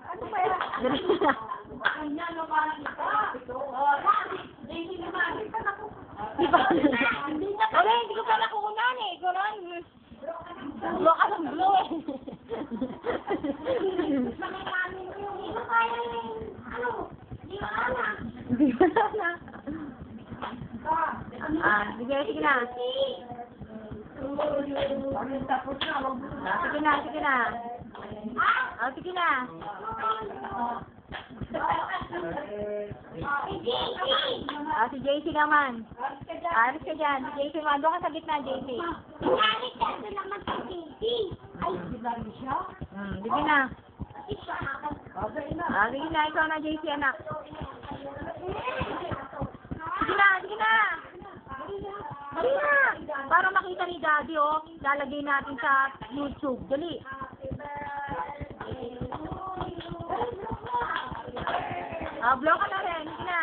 Ano ba yan? Di ba? Wala, hindi ko pa nakukunan eh. Ikaw naman. Blow ka ng blow eh. Hindi ko na. Sige, sige na. Sige na, sige na. Sige na. Si JC naman. Alis ka dyan. Si JC naman. Doon ka sa gitna, JC. Alis ka doon naman sa JC. Ay, di ba rin siya? Sige na. Sige na. Ikaw na, JC, anak. Sige na, sige na. Dali na. Para makita ni Daddy, oh. Lalagay natin sa YouTube. Dali. Blow ka na rin. Sige na.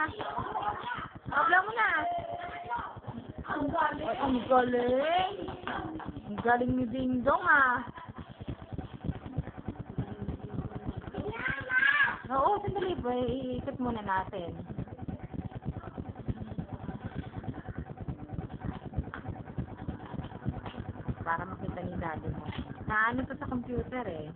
Blow mo na. Ang galing. Ang galing ni Ding Dong, ah. Oo, sandali ba? Iikot muna natin. Para makita ni Daddy mo. Naano to sa computer, eh.